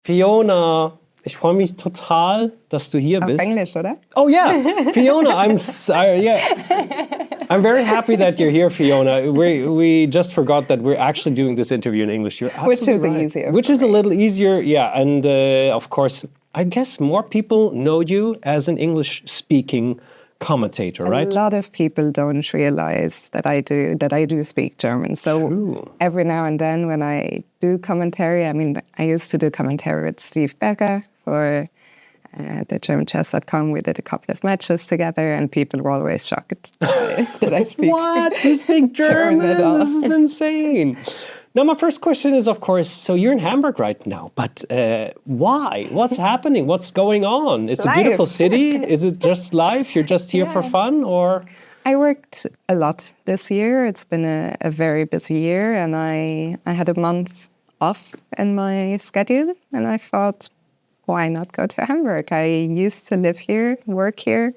Fiona, ich freue mich total, dass du hier bist. Auf Englisch, oder? Oh yeah, Fiona, I'm very happy that you're here, Fiona. We just forgot that we're actually doing this interview in English. You're Which is right. easier. Which is a little easier, yeah. And of course, I guess more people know you as an English-speaking commentator, right? A lot of people don't realize that I do speak German. So every now and then when I do commentary, I mean, I used to do commentary with Steve Becker for the GermanChess.com. We did a couple of matches together, and people were always shocked that I speak. What? You speak German? at all. This is insane. Now, my first question is, of course, so you're in Hamburg right now, but why? What's happening? What's going on? It's a beautiful city. Is it just life? You're just here for fun, or? I worked a lot this year. It's been a very busy year, and I had a month off in my schedule, and I thought, why not go to Hamburg? I used to live here, work here.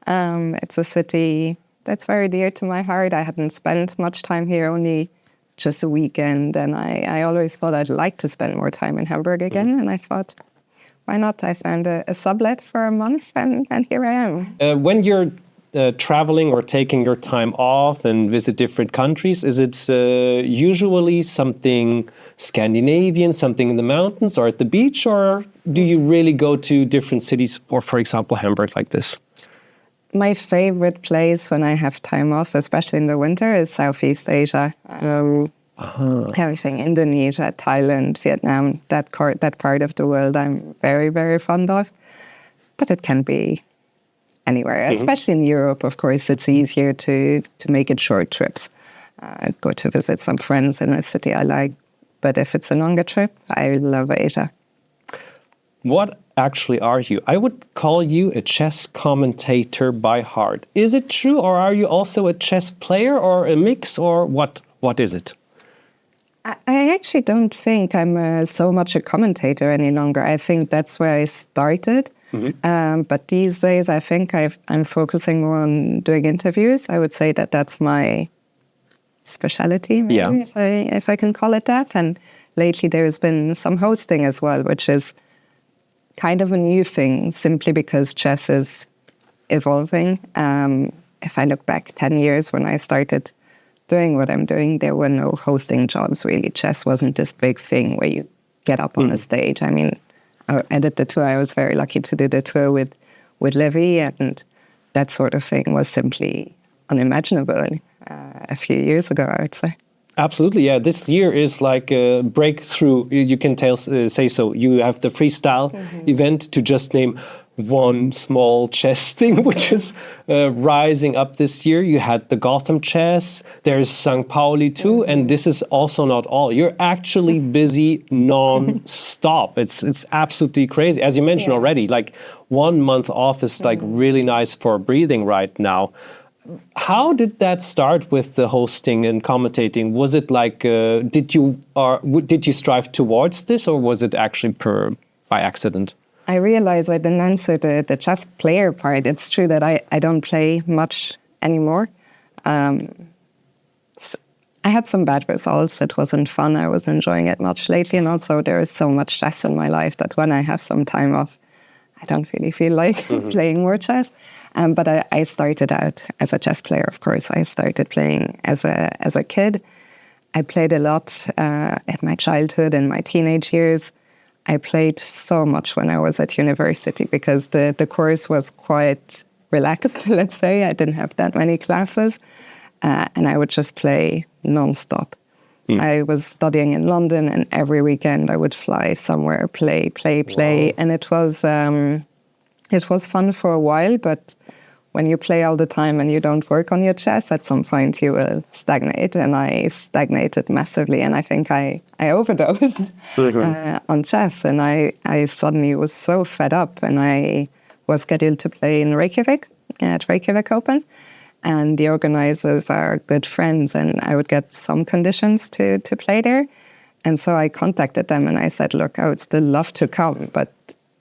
It's a city that's very dear to my heart. I hadn't spent much time here, only just a weekend, and I always thought I'd like to spend more time in Hamburg again, and I thought, why not? I found a sublet for a month, and here I am. When you're traveling or taking your time off and visit different countries, is it usually something Scandinavian, something in the mountains or at the beach, or do you really go to different cities, or for example, Hamburg like this? My favorite place when I have time off, especially in the winter, is Southeast Asia. Everything, Indonesia, Thailand, Vietnam, that part of the world I'm very, very fond of. But it can be anywhere, especially in Europe, of course. It's easier to make it short trips. Go to visit some friends in a city I like. But if it's a longer trip, I love Asia. What actually are you? I would call you a chess commentator by heart. Is it true, or are you also a chess player, or a mix, or what is it? I actually don't think I'm so much a commentator any longer. I think that's where I started. But these days, I think I'm focusing more on doing interviews. I would say that that's my specialty, maybe, if I can call it that. And lately there's been some hosting as well, which is kind of a new thing, simply because chess is evolving. If I look back 10 years when I started doing what I'm doing, there were no hosting jobs, really. Chess wasn't this big thing where you get up on a stage. I mean, I did the tour. I was very lucky to do the tour with Levy, and that sort of thing was simply unimaginable a few years ago, I would say. Absolutely, yeah. This year is like a breakthrough. You can say so. You have the freestyle event, to just name one small chess thing, which is rising up this year. You had the Gothamchess. There's St. Pauli too, and this is also not all. You're actually busy non-stop. It's absolutely crazy. As you mentioned already, like 1 month off is like really nice for breathing right now. How did that start with the hosting and commentating? Was it like, did you strive towards this, or was it actually by accident? I realized I didn't answer the chess player part. It's true that I don't play much anymore. I had some bad results. It wasn't fun. I wasn't enjoying it much lately. And also there is so much chess in my life that when I have some time off, I don't really feel like playing more chess. But I started out as a chess player, of course. I started playing as a kid. I played a lot in my childhood and my teenage years. I played so much when I was at university because the course was quite relaxed, let's say. I didn't have that many classes. And I would just play non-stop. I was studying in London, and every weekend I would fly somewhere, play. Wow. And it was fun for a while, but when you play all the time and you don't work on your chess, at some point you will stagnate. And I stagnated massively, and I think I overdosed on chess. And I suddenly was so fed up, and I was scheduled to play in Reykjavik, at Reykjavik Open. And the organizers are good friends, and I would get some conditions to play there. And so I contacted them and I said, look, I would still love to come, but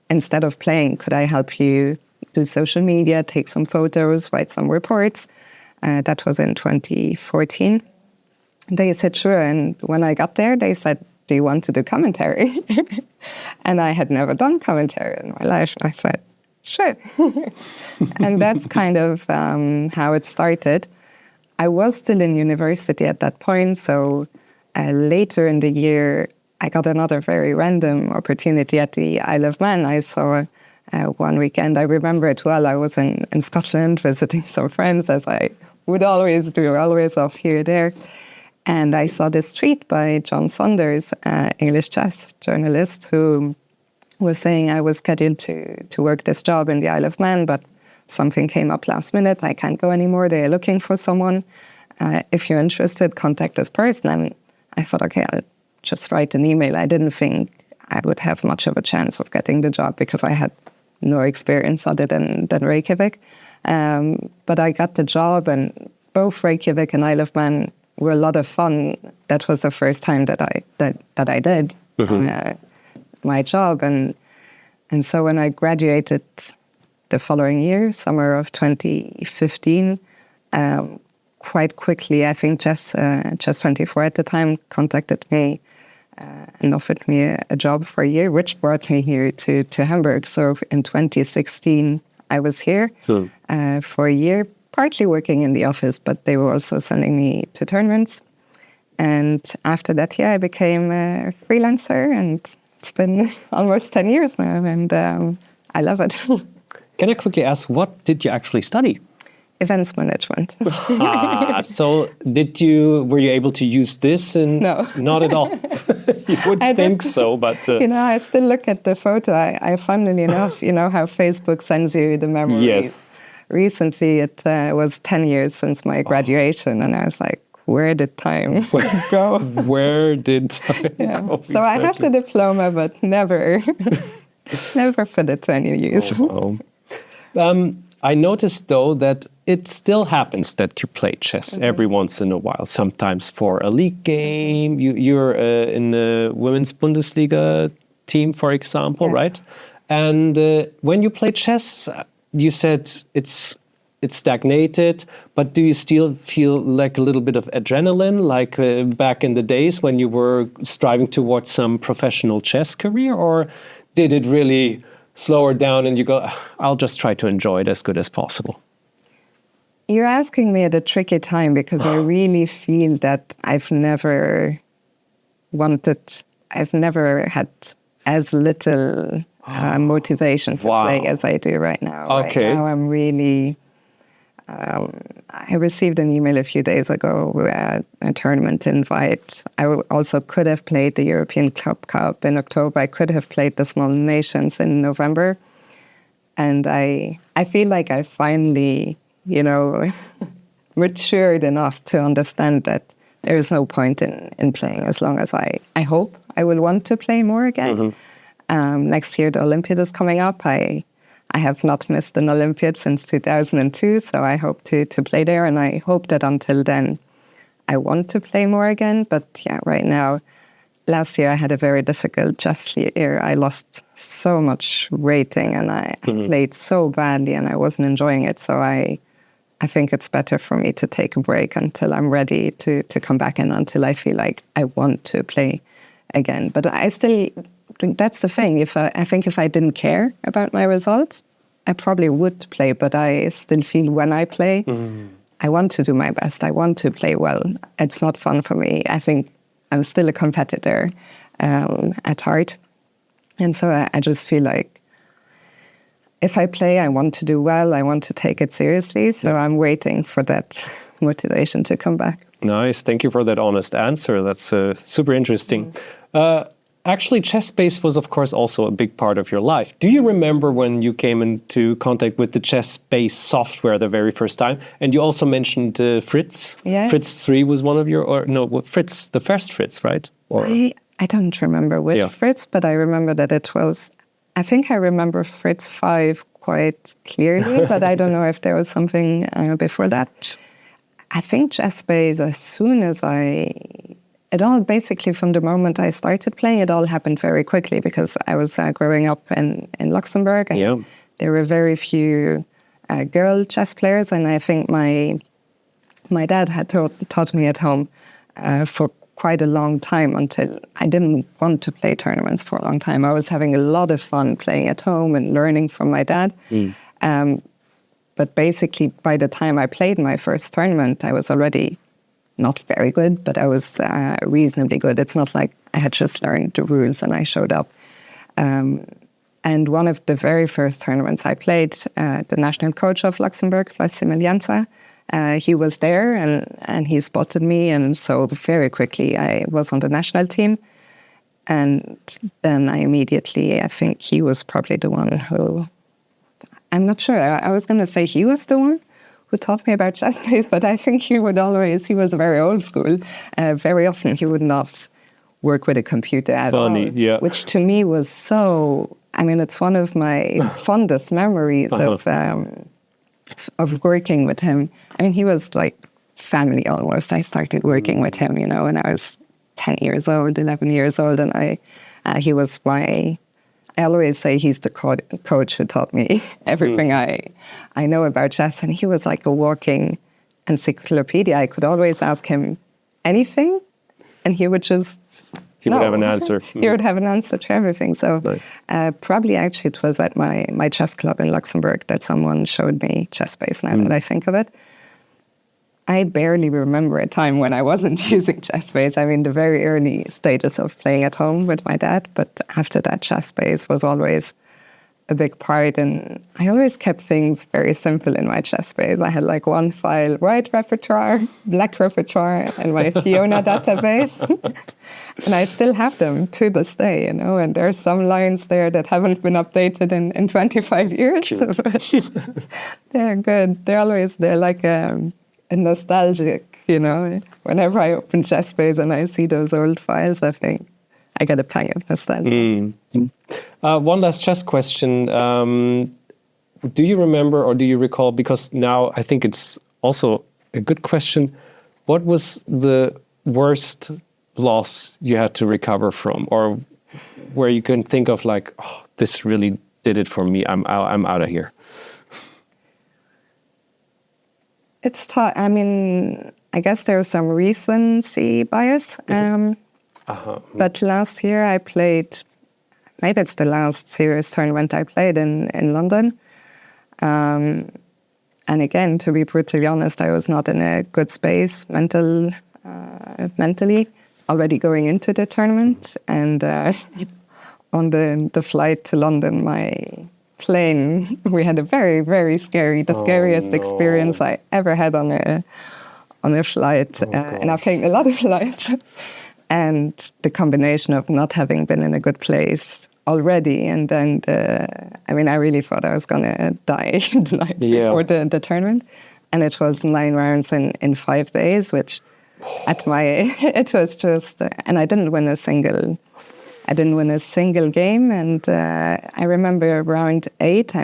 instead of playing, could I help you do social media, take some photos, write some reports? That was in 2014. They said, sure. And when I got there, they said, do you want to do commentary? And I had never done commentary in my life. I said, sure. And that's kind of how it started. I was still in university at that point, so later in the year, I got another very random opportunity at the Isle of Man. I saw one weekend, I remember it well, I was in Scotland visiting some friends, as I would always do, always off here, there. And I saw this tweet by John Saunders, English chess journalist, who was saying I was scheduled to work this job in the Isle of Man, but something came up last minute. I can't go anymore. They're looking for someone. If you're interested, contact this person. And I thought, okay, I'll just write an email. I didn't think I would have much of a chance of getting the job because I had no experience other than Reykjavik. But I got the job, and both Reykjavik and Isle of Man were a lot of fun. That was the first time that I did my job. And so when I graduated the following year, summer of 2015, quite quickly, I think Chess24 at the time contacted me and offered me a job for a year, which brought me here to Hamburg. So in 2016, I was here for a year, partly working in the office, but they were also sending me to tournaments. And after that year, I became a freelancer, and it's been almost 10 years now, and I love it. Can I quickly ask, what did you actually study? Events management. So were you able to use this? No. Not at all. You would think so, but... I still look at the photo. I funnily enough, how Facebook sends you the memories. Yes. Recently, it was 10 years since my graduation, and I was like, where did time go? Where did time go? So exactly. I have the diploma, but never for the 20 years. Oh. I noticed, though, that it still happens that you play chess every once in a while, sometimes for a league game. You're in the Women's Bundesliga team, for example, yes. right? And when you play chess, you said it's stagnated, but do you still feel like a little bit of adrenaline, like back in the days when you were striving towards some professional chess career? Or did it really slower down and you go, I'll just try to enjoy it as good as possible? You're asking me at a tricky time, because I really feel that I've never had as little motivation to play as I do right now. Okay. Right now I'm really... I received an email a few days ago, a tournament invite. I also could have played the European Club Cup in October. I could have played the Small Nations in November. And I feel like I finally, matured enough to understand that there is no point in playing as long as I hope I will want to play more again. Next year, the Olympiad is coming up. I have not missed an Olympiad since 2002, so I hope to play there, and I hope that until then I want to play more again. But yeah, right now, last year I had a very difficult chess year. I lost so much rating, and I played so badly, and I wasn't enjoying it. So I think it's better for me to take a break until I'm ready to come back, and until I feel like I want to play again. But I still... That's the thing. I think if I didn't care about my results, I probably would play. But I still feel when I play, I want to do my best. I want to play well. It's not fun for me. I think I'm still a competitor at heart. And so I just feel like if I play, I want to do well. I want to take it seriously. So I'm waiting for that motivation to come back. Nice. Thank you for that honest answer. That's super interesting. Actually, ChessBase was, of course, also a big part of your life. Do you remember when you came into contact with the ChessBase software the very first time? And you also mentioned Fritz. Yes. Fritz 3 was one of your, Fritz, the first Fritz, right? Or, I don't remember which Fritz, but I remember that it was, I think I remember Fritz 5 quite clearly, but I don't know if there was something before that. I think ChessBase, as soon as it all basically from the moment I started playing, it all happened very quickly, because I was growing up in Luxembourg, and there were very few girl chess players, and I think my dad had taught me at home for quite a long time until I didn't want to play tournaments for a long time. I was having a lot of fun playing at home and learning from my dad. But basically, by the time I played my first tournament, I was already not very good, but I was reasonably good. It's not like I had just learned the rules and I showed up. And one of the very first tournaments I played, the national coach of Luxembourg, Massimiliano, he was there and he spotted me. And so very quickly I was on the national team. And then I think he was probably the one who, I'm not sure. I was going to say he was the one who taught me about ChessBase, but I think he was very old school. Very often he would not work with a computer at all, which to me was so, it's one of my fondest memories of working with him. He was like family almost. I started working with him, when I was 10 years old, 11 years old, and he was I always say he's the coach who taught me everything I know about chess, and he was like a walking encyclopedia. I could always ask him anything, and he would just... He would have an answer. He would have an answer to everything. So probably actually it was at my chess club in Luxembourg that someone showed me ChessBase, now that I think of it. I barely remember a time when I wasn't using ChessBase. The very early stages of playing at home with my dad, but after that, ChessBase was always a big part. And I always kept things very simple in my ChessBase. I had like one file, white repertoire, black repertoire, and my Fiona database. And I still have them to this day, and there's some lines there that haven't been updated in 25 years. They're good. They're like... and nostalgic, Whenever I open ChessBase and I see those old files, I think I get a pang of nostalgia. One last chess question. Do you remember or do you recall, because now I think it's also a good question, what was the worst loss you had to recover from, or where you can think of like, oh, this really did it for me, I'm out of here? It's tough. I guess there's some recency bias. But last year I played, maybe it's the last serious tournament I played in London. And again, to be brutally honest, I was not in a good space mentally, already going into the tournament. And on the flight to London, my plane, we had a very, very scariest experience I ever had on a flight. And I've taken a lot of flights. And the combination of not having been in a good place already, and then I really thought I was going to die the night before the tournament. And it was 9 rounds in 5 days, which it was just, and I didn't win a single game. And I remember round 8,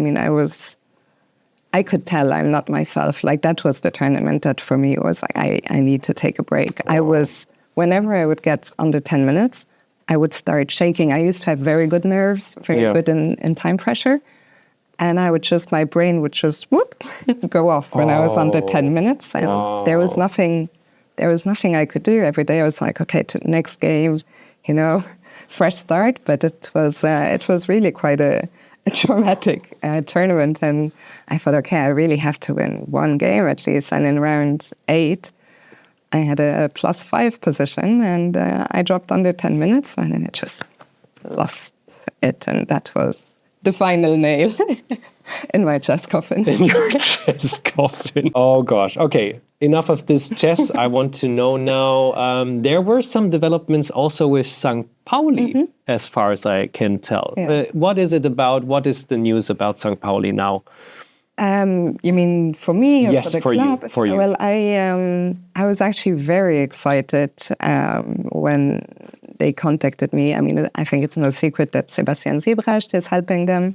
I could tell I'm not myself. Like, that was the tournament that for me was like, I need to take a break. Whenever I would get under 10 minutes, I would start shaking. I used to have very good nerves, very good in time pressure. And my brain would just go off when I was under 10 minutes. And there was nothing I could do. Every day I was like, okay, to the next game, fresh start. But it was really quite a traumatic tournament. And I thought, okay, I really have to win one game at least. And in round 8, I had a +5 position, and I dropped under 10 minutes, and then I just lost it. And that was the final nail in my chess coffin. In your chess coffin. Oh, gosh. Okay, enough of this chess. I want to know now, there were some developments also with St. Pauli, as far as I can tell. Yes. What is it about? What is the news about St. Pauli now? You mean for me or yes, for the club? For you. Well, I was actually very excited when they contacted me. I think it's no secret that Sebastian Siebrecht is helping them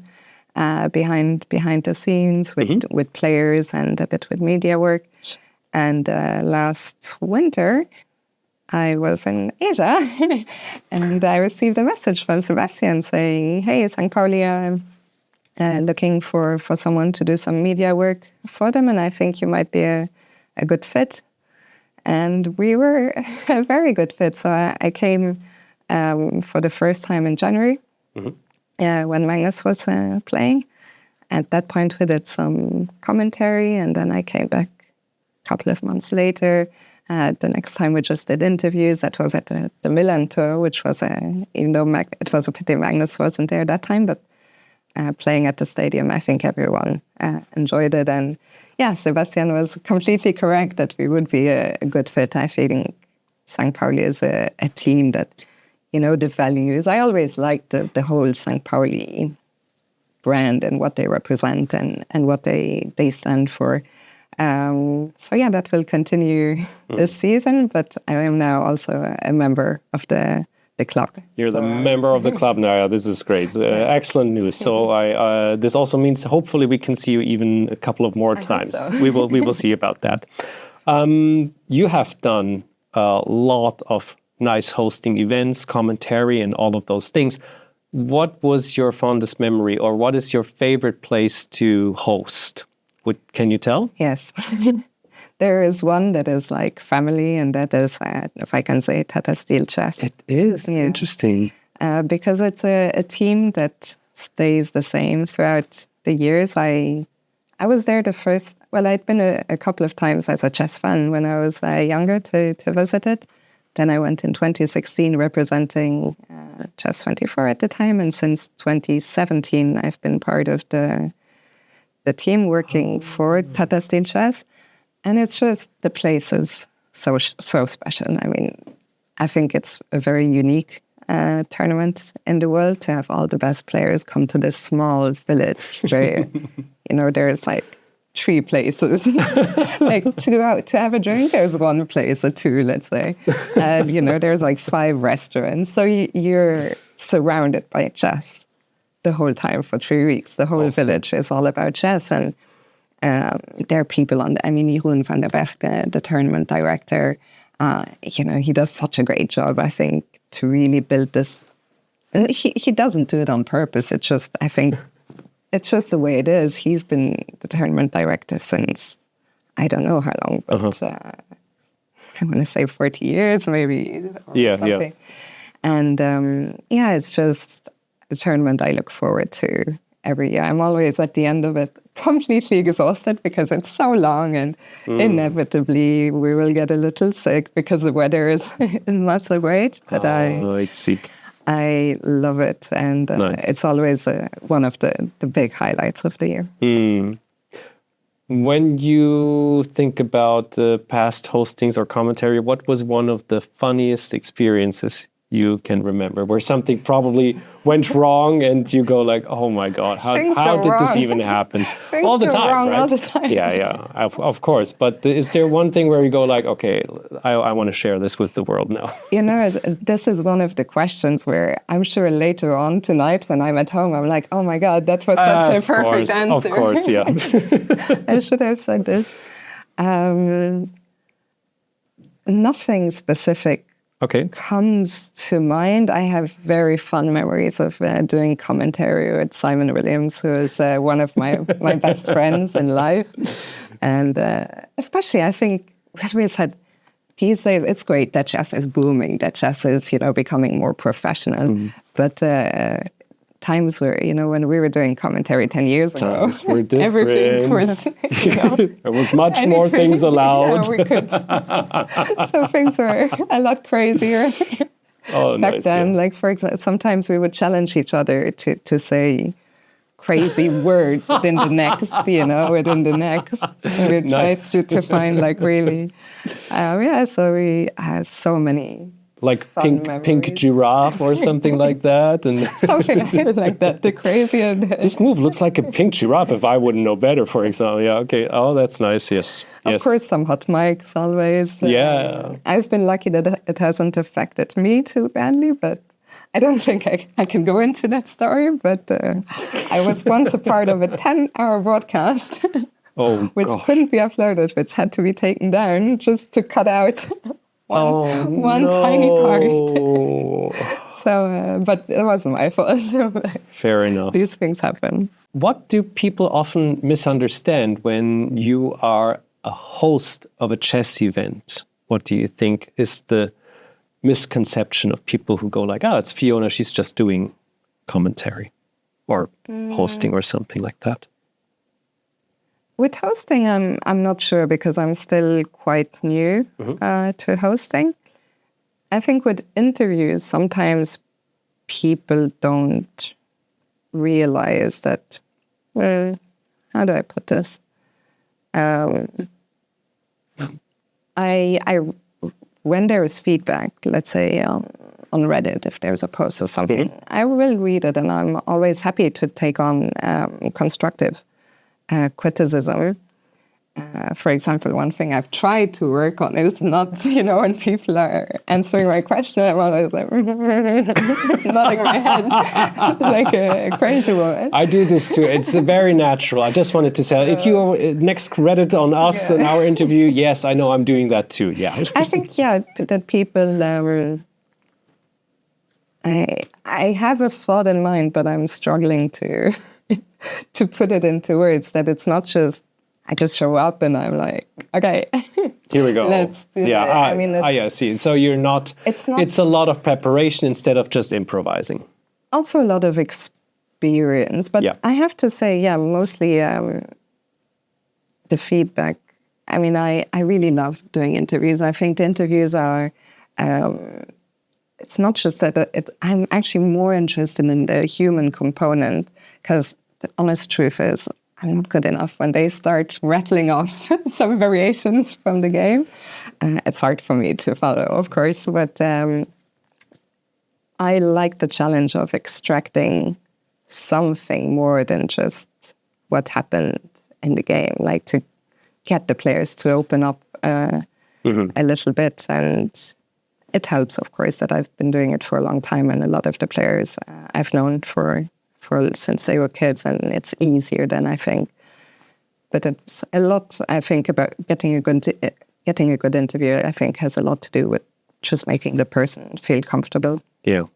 behind the scenes with players and a bit with media work. And last winter, I was in Asia, and I received a message from Sebastian saying, "Hey, St. Pauli, looking for someone to do some media work for them, and I think you might be a good fit." And we were a very good fit. So I came for the first time in January when Magnus was playing. At that point, we did some commentary, and then I came back a couple of months later. The next time we just did interviews. That was at the Milan tour, which was, even though it was a pity Magnus wasn't there that time, but playing at the stadium, I think everyone enjoyed it. And yeah, Sebastian was completely correct that we would be a good fit. I think St. Pauli is a team that, the values. I always liked the whole St. Pauli brand and what they represent and what they stand for. So yeah, that will continue this season, but I am now also a member of the club. You're the member of the club now. Yeah, this is great. Excellent news. So this also means hopefully we can see you even a couple of more times. So. We will see about that. You have done a lot of nice hosting events, commentary, and all of those things. What was your fondest memory, or what is your favorite place to host? Can you tell? Yes. There is one that is like family, and that is, if I can say, Tata Steel Chess. It is interesting. Because it's a team that stays the same throughout the years. I was there I'd been a couple of times as a chess fan when I was younger to visit it. Then I went in 2016 representing Chess24 at the time, and since 2017 I've been part of the team working for Tata Steel Chess. And it's just, the place is so special. I mean, I think it's a very unique tournament in the world to have all the best players come to this small village where, there's like 3 places. Like to go out to have a drink, there's 1 place or 2, let's say. And, there's like 5 restaurants. So you're surrounded by chess the whole time for 3 weeks. The whole village is all about chess. And there are people Jeroen van der Berg, the tournament director, he does such a great job, I think, to really build this. He doesn't do it on purpose. It's just, I think, it's just the way it is. He's been the tournament director since, I don't know how long, but I want to say 40 years maybe. Something. And it's just a tournament I look forward to every year. I'm always at the end of it completely exhausted because it's so long, and inevitably we will get a little sick because the weather is not so great. But I love it, and nice. It's always one of the big highlights of the year. When you think about the past hostings or commentary, what was one of the funniest experiences you can remember, where something probably went wrong and you go like, oh my God, how did this even happen? All the time, right? All the time. Yeah, of course. But is there one thing where you go like, okay, I want to share this with the world now? This is one of the questions where I'm sure later on tonight when I'm at home, I'm like, oh my God, that was such a perfect answer. Of course, yeah. I should have said this. Nothing specific comes to mind. I have very fun memories of doing commentary with Simon Williams, who is one of my best friends in life. And especially, I think, we said, he says it's great that chess is booming, that chess is, becoming more professional. But times where, when we were doing commentary 10 years ago, times were different. Everything was, there was much more things allowed. Yeah, we could. So things were a lot crazier back then. Like, for example, sometimes we would challenge each other to say crazy words within the next, within the next. And we tried to find really, so we had so many. Like pink giraffe or something like that, and something like that. The crazy. This move looks like a pink giraffe. If I wouldn't know better, for example. Yeah. Okay. Oh, that's nice. Yes. Of course, some hot mics always. Yeah. I've been lucky that it hasn't affected me too badly, but I don't think I can go into that story. But I was once a part of a 10-hour broadcast, which couldn't be uploaded, which had to be taken down just to cut out. One tiny part. So, but it wasn't my fault. Fair enough. These things happen. What do people often misunderstand when you are a host of a chess event? what do you think is the misconception of people who go like, oh, it's Fiona, she's just doing commentary or hosting or something like that? With hosting, I'm not sure because I'm still quite new to hosting. I think with interviews, sometimes people don't realize that, well, how do I put this? When there is feedback, let's say on Reddit, if there's a post or something, I will read it, and I'm always happy to take on constructive criticism. For example, one thing I've tried to work on is not, when people are answering my question, I'm always like nodding my head like a crazy woman. I do this too. It's very natural. I just wanted to say, if you are next credit on us in our interview, yes, I know I'm doing that too. Yeah. I think, that people, I have a thought in mind, but I'm struggling to to put it into words, that it's not just, I just show up and I'm like, okay, here we go. Let's do it. I see. So you're not, it's a lot of preparation instead of just improvising. Also a lot of experience. But I have to say, mostly the feedback. I mean, I really love doing interviews. I think the interviews are, it's not just that I'm actually more interested in the human component, because the honest truth is, I'm not good enough. When they start rattling off some variations from the game, it's hard for me to follow, of course. But I like the challenge of extracting something more than just what happened in the game, like to get the players to open up a little bit. And it helps, of course, that I've been doing it for a long time, and a lot of the players I've known for since they were kids, and it's easier than I think. But it's a lot, I think, about getting a good interview. I think has a lot to do with just making the person feel comfortable. Yeah,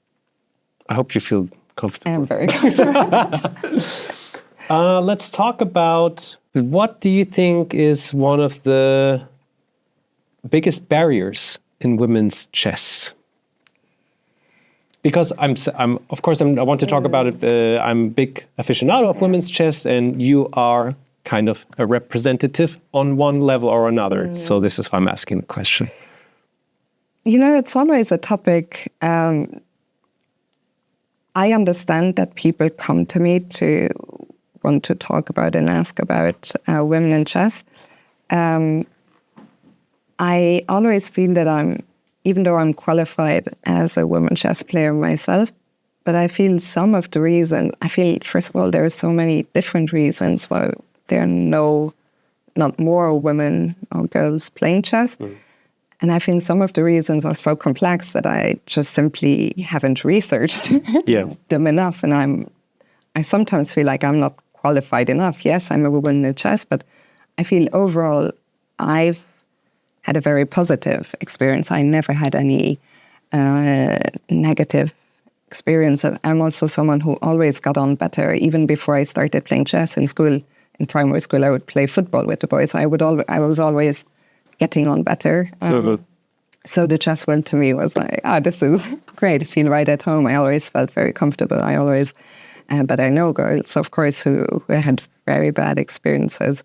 I hope you feel comfortable. I'm very comfortable. Let's talk about, what do you think is one of the biggest barriers in women's chess? Because I want to talk about it. I'm a big aficionado of women's chess, and you are kind of a representative on one level or another. So this is why I'm asking the question. It's always a topic. I understand that people come to me to want to talk about and ask about women in chess. I always feel that even though I'm qualified as a women chess player myself, but I feel some of the reasons, first of all, there are so many different reasons why there are not more women or girls playing chess. And I think some of the reasons are so complex that I just simply haven't researched them enough. And I sometimes feel like I'm not qualified enough. Yes, I'm a woman in chess, but I feel overall I've had a very positive experience. I never had any negative experience. I'm also someone who always got on better. Even before I started playing chess in school, in primary school, I would play football with the boys. I was always getting on better. So the chess world to me was like, this is great. I feel right at home. I always felt very comfortable. But I know girls, of course, who had very bad experiences.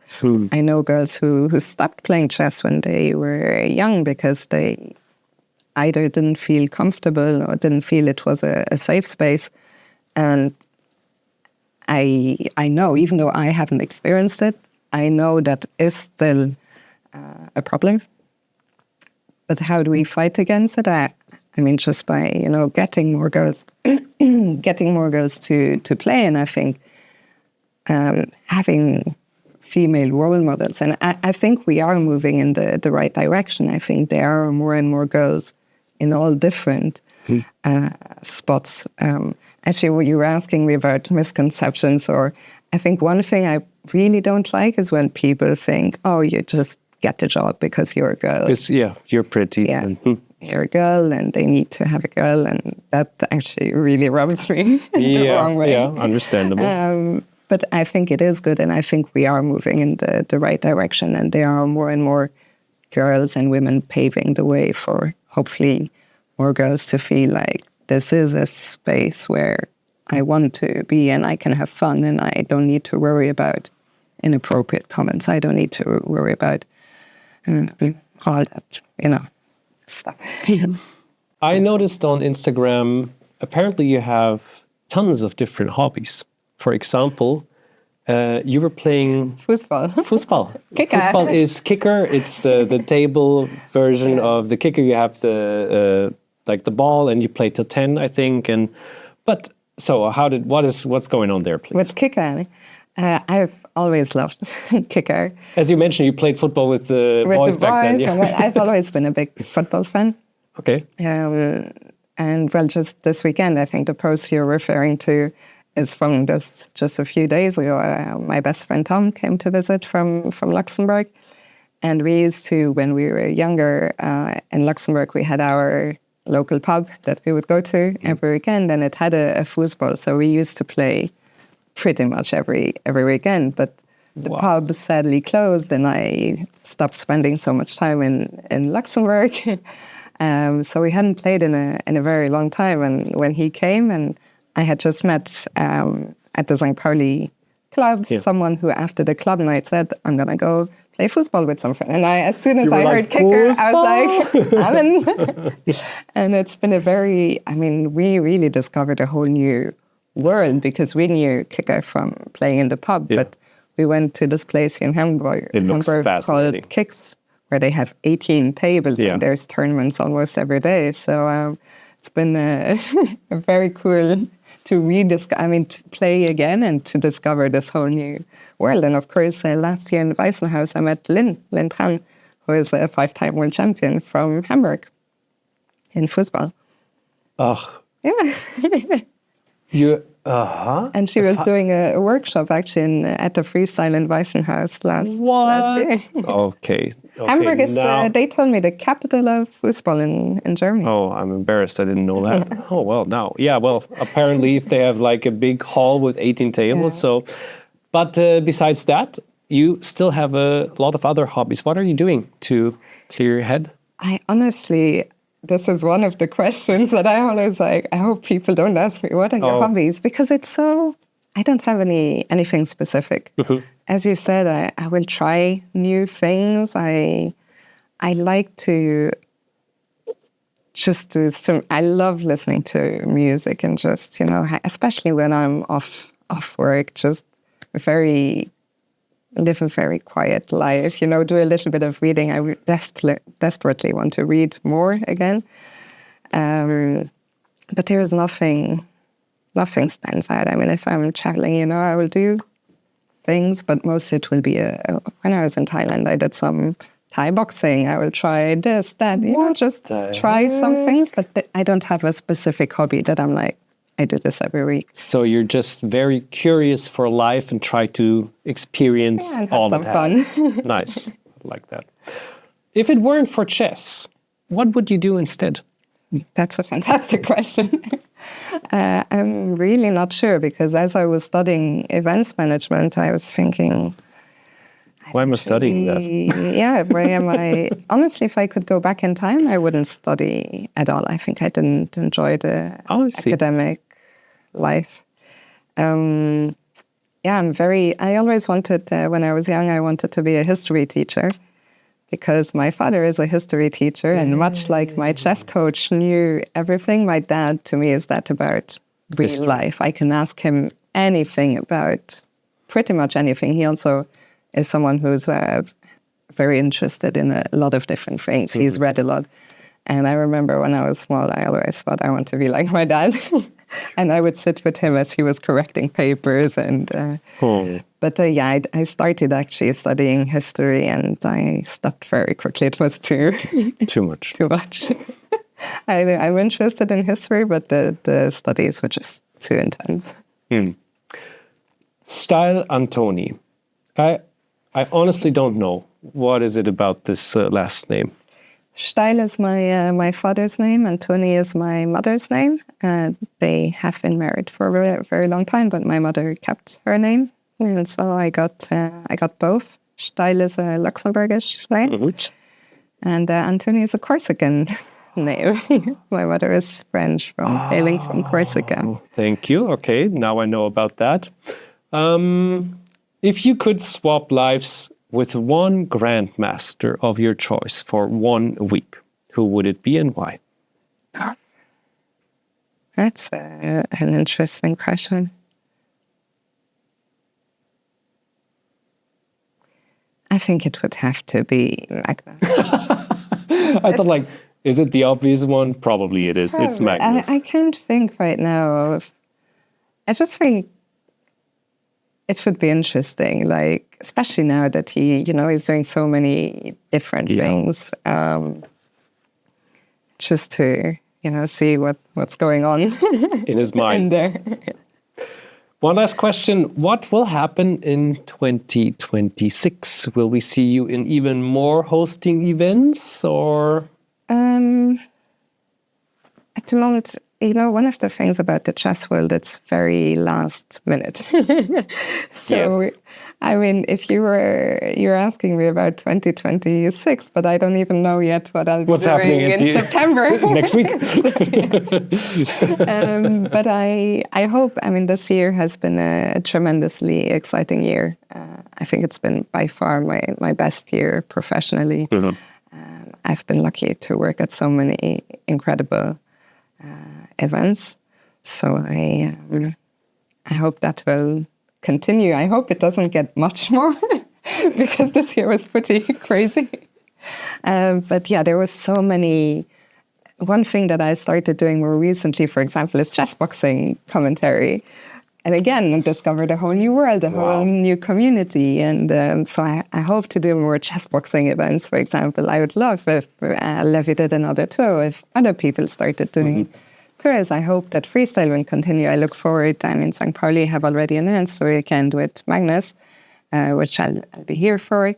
I know girls who stopped playing chess when they were young because they either didn't feel comfortable or didn't feel it was a safe space. And I know, even though I haven't experienced it, I know that is still a problem. But how do we fight against it? I mean, just by getting more girls, to play, and I think having female role models, and I think we are moving in the right direction. I think there are more and more girls in all different spots. Actually, what you were asking me about misconceptions, or I think one thing I really don't like is when people think, oh, you just get the job because you're a girl. You're pretty. Yeah. You're a girl and they need to have a girl, and that actually really rubs me the wrong way. Yeah, understandable. But I think it is good, and I think we are moving in the right direction, and there are more and more girls and women paving the way for hopefully more girls to feel like this is a space where I want to be and I can have fun and I don't need to worry about inappropriate comments. I don't need to worry about all that, stuff. I noticed on Instagram, apparently you have tons of different hobbies. For example, you were playing Foosball. Foosball. Kicker. Foosball is kicker. It's the table version of the kicker. You have the the ball, and you play till 10, I think. So what's going on there, please? With kicker, I've always loved kicker. As you mentioned, you played football with the boys back then. Yeah. I've always been a big football fan. Okay. And just this weekend, I think the post you're referring to is from just a few days ago. My best friend Tom came to visit from Luxembourg. And we used to, when we were younger, in Luxembourg, we had our local pub that we would go to every weekend, and it had a foosball. So we used to play pretty much every weekend. But the pub sadly closed, and I stopped spending so much time in Luxembourg. So we hadn't played in a very long time. And when he came, and I had just met at the St. Pauli club, someone who after the club night said, I'm going to go play foosball with some friends. And as soon as I heard kicker, I was like, I'm in. And it's been we really discovered a whole new world because we knew kicker from playing in the pub, but we went to this place in Hamburg, called Kicks, where they have 18 tables and there's tournaments almost every day. So it's been very cool to play again and to discover this whole new world. And of course, last year in Weissenhaus, I met Lynn Tran, who is a 5-time world champion from Hamburg in Foosball. Oh. Yeah. And she was doing a workshop actually at the Freestyle in Weissenhaus last year. Okay. Hamburg is, they told me, the capital of foosball in Germany. Oh, I'm embarrassed. I didn't know that. Oh, well, now. Yeah, well, apparently if they have like a big hall with 18 tables. So, but besides that, you still have a lot of other hobbies. What are you doing to clear your head? This is one of the questions that I always I hope people don't ask me, what are your hobbies? Because it's I don't have anything specific. Mm-hmm. As you said, I will try new things. I like to just do I love listening to music and just, especially when I'm off work, just live a very quiet life, do a little bit of reading. I desperately want to read more again. But there is nothing stands out. If I'm traveling, I will do things, but most it will be when I was in Thailand, I did some Thai boxing. I will try this, that, just try some things, but I don't have a specific hobby that I'm like, I do this every week. So you're just very curious for life and try to experience all of that. Fun. Nice. I like that. If it weren't for chess, what would you do instead? That's a fantastic question. I'm really not sure, because as I was studying events management, I was thinking, why am I studying that? Yeah, why am I? Honestly, if I could go back in time, I wouldn't study at all. I think I didn't enjoy the academic life. I always wanted, when I was young, I wanted to be a history teacher, because my father is a history teacher, and much like my chess coach knew everything, my dad, to me, is that about real life. I can ask him anything about pretty much anything. He also is someone who's very interested in a lot of different things. Mm-hmm. He's read a lot. And I remember when I was small, I always thought I want to be like my dad. And I would sit with him as he was correcting papers. And I started actually studying history, and I stopped very quickly. It was too much. Too much. I'm interested in history, but the studies were just too intense. Steil-Antoni. I honestly don't know. What is it about this last name? Steil is my father's name, and Toni is my mother's name. They have been married for a very, very long time, but my mother kept her name, and so I got both. Steil is a Luxembourgish name, And Antoni is a Corsican name. My mother is French, hailing from Corsica. Thank you. Okay, now I know about that. If you could swap lives with one grandmaster of your choice for 1 week, who would it be and why? That's an interesting question. I think it would have to be Magnus. I thought, like, is it the obvious one? Probably it is. It's Magnus. I can't think right now of... I just think it would be interesting, like, especially now that he, he's doing so many different things. Just to, see what's going on in his mind. In there. One last question. What will happen in 2026? Will we see you in even more hosting events or? At the moment, one of the things about the chess world, it's very last minute. So, yes. I mean, if you're asking me about 2026, but I don't even know yet what I'll be doing in September. Next week. But I hope, this year has been a tremendously exciting year. I think it's been by far my best year professionally. Mm-hmm. I've been lucky to work at so many incredible events. So I hope that will continue. I hope it doesn't get much more because this year was pretty crazy. But yeah, there was so many. One thing that I started doing more recently, for example, is chess boxing commentary. And again, I discovered a whole new world, a whole new community. And so I hope to do more chess boxing events, for example. I would love if Levi did another tour, if other people started doing tours. I hope that freestyle will continue. I look forward. St. Pauli have already announced a weekend with Magnus, which I'll be here for. If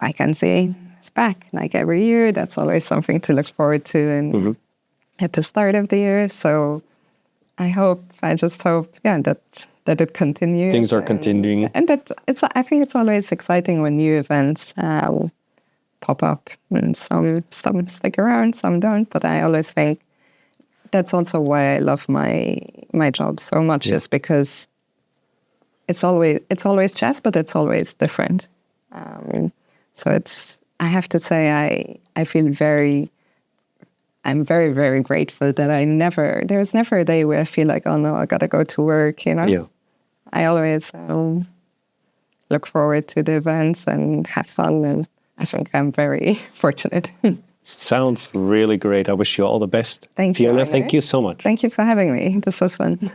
I can say it's back, like every year, that's always something to look forward to at the start of the year. So I just hope, that it continues. Things are continuing. And that I think it's always exciting when new events pop up. And some stick around, some don't. But I always think that's also why I love my job so much, is because it's always chess, but it's always different. So I have to say I feel I'm very, very grateful that there's never a day where I feel like, oh no, I gotta go to work, Yeah. I always look forward to the events and have fun, and I think I'm very fortunate. Sounds really great. I wish you all the best. Thank you, Fiona, thank you so much. Thank you for having me. This was fun.